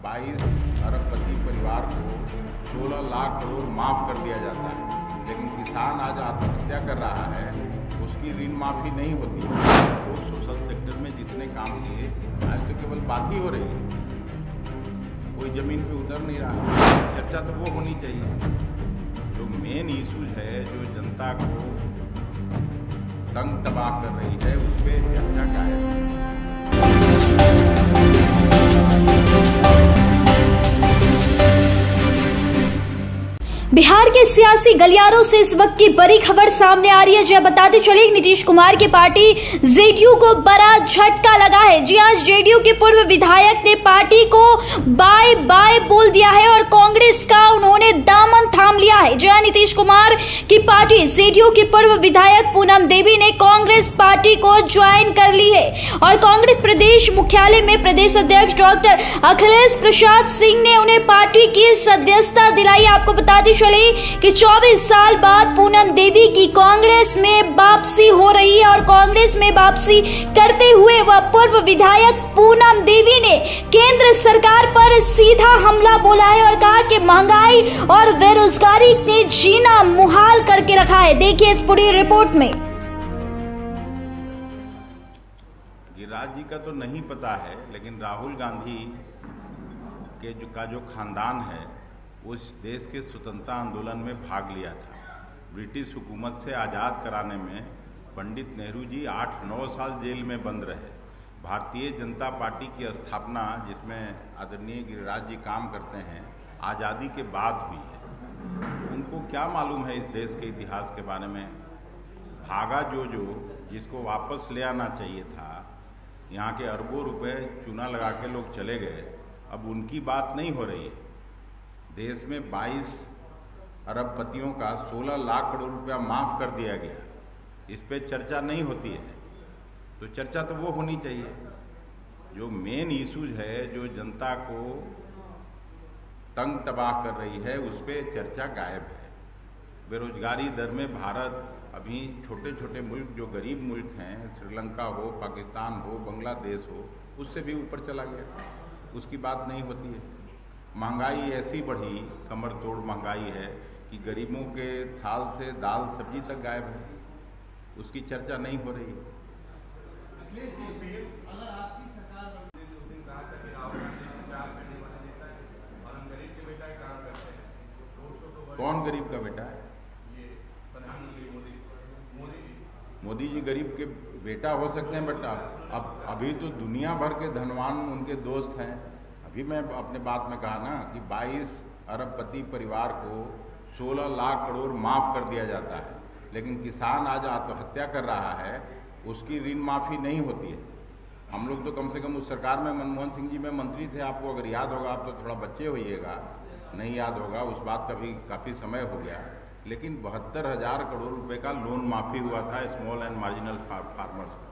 22 अरबपति परिवार को 16 लाख करोड़ माफ़ कर दिया जाता है, लेकिन किसान आज आत्महत्या कर रहा है, उसकी ऋण माफ़ी नहीं होती। वो सोशल सेक्टर में जितने काम किए आज तो केवल बात ही हो रही है, कोई ज़मीन पे उतर नहीं रहा। चर्चा तो वो होनी चाहिए, जो मेन इशू है, जो जनता को तंग तबाह कर रही है, उस पर चर्चा का है। बिहार के सियासी गलियारों से इस वक्त की बड़ी खबर सामने आ रही है। जी बताते चलिए, नीतीश कुमार की पार्टी जेडीयू को बड़ा झटका लगा है। जी आज जेडीयू के पूर्व विधायक ने पार्टी को बाय बाय बोल दिया है और कांग्रेस का उन्होंने दामन थाम लिया है। जी नीतीश कुमार की पार्टी जेडीयू की पूर्व विधायक पूनम देवी ने कांग्रेस पार्टी को ज्वाइन कर ली है और कांग्रेस प्रदेश मुख्यालय में प्रदेश अध्यक्ष डॉक्टर अखिलेश प्रसाद सिंह ने उन्हें पार्टी की सदस्यता दिलाई। आपको बताते चले कि 24 साल बाद पूनम देवी की कांग्रेस में वापसी हो रही है और कांग्रेस में वापसी करते हुए वह पूर्व विधायक पूनम देवी ने केंद्र सरकार पर सीधा हमला बोला है और कहा कि महंगाई और बेरोजगारी ने जीना मुहाल करके रखा है। देखिए इस पूरी रिपोर्ट में। गिरिराज जी का तो नहीं पता है, लेकिन राहुल गांधी के जो खानदान है वो इस देश के स्वतंत्रता आंदोलन में भाग लिया था। ब्रिटिश हुकूमत से आज़ाद कराने में पंडित नेहरू जी 8-9 साल जेल में बंद रहे। भारतीय जनता पार्टी की स्थापना, जिसमें आदरणीय गिरिराज जी काम करते हैं, आज़ादी के बाद हुई है। उनको क्या मालूम है इस देश के इतिहास के बारे में? भागा जो जिसको वापस ले आना चाहिए था, यहाँ के अरबों रुपए चूना लगा के लोग चले गए, अब उनकी बात नहीं हो रही है। देश में 22 अरबपतियों का 16 लाख करोड़ रुपया माफ़ कर दिया गया, इस पे चर्चा नहीं होती है। तो चर्चा तो वो होनी चाहिए, जो मेन इशूज है, जो जनता को तंग तबाह कर रही है, उस पर चर्चा गायब है। बेरोजगारी दर में भारत अभी छोटे छोटे मुल्क, जो गरीब मुल्क हैं, श्रीलंका हो, पाकिस्तान हो, बांग्लादेश हो, उससे भी ऊपर चला गया, उसकी बात नहीं होती है। महंगाई ऐसी बढ़ी, कमर तोड़ महंगाई है कि गरीबों के थाल से दाल सब्जी तक गायब है, उसकी चर्चा नहीं हो रही। कौन गरीब का बेटा है? मोदी जी गरीब के बेटा हो सकते हैं, बट अब अभी तो दुनिया भर के धनवान उनके दोस्त हैं। अभी मैं अपने बात में कहा ना कि 22 अरबपति परिवार को 16 लाख करोड़ माफ़ कर दिया जाता है, लेकिन किसान आज आत्महत्या कर रहा है, उसकी ऋण माफ़ी नहीं होती है। हम लोग तो कम से कम उस सरकार में मनमोहन सिंह जी में मंत्री थे, आपको अगर याद होगा, आप तो थोड़ा बच्चे होइएगा, नहीं याद होगा, उस बात का भी काफ़ी समय हो गया, लेकिन 72,000 करोड़ रुपए का लोन माफ़ी हुआ था स्मॉल एंड मार्जिनल फार्मर्स का।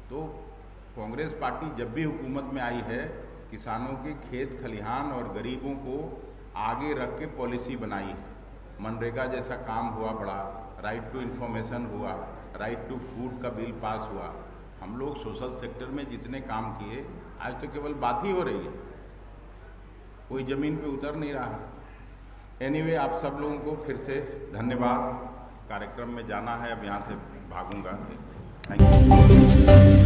तो कांग्रेस पार्टी जब भी हुकूमत में आई है, किसानों के खेत खलिहान और गरीबों को आगे रख के पॉलिसी बनाई है। मनरेगा जैसा काम हुआ बड़ा, राइट टू इन्फॉर्मेशन हुआ, राइट टू फूड का बिल पास हुआ। हम लोग सोशल सेक्टर में जितने काम किए, आज तो केवल बात ही हो रही है, कोई ज़मीन पे उतर नहीं रहा। एनीवे, आप सब लोगों को फिर से धन्यवाद। कार्यक्रम में जाना है, अब यहाँ से भागूंगा। Thank you.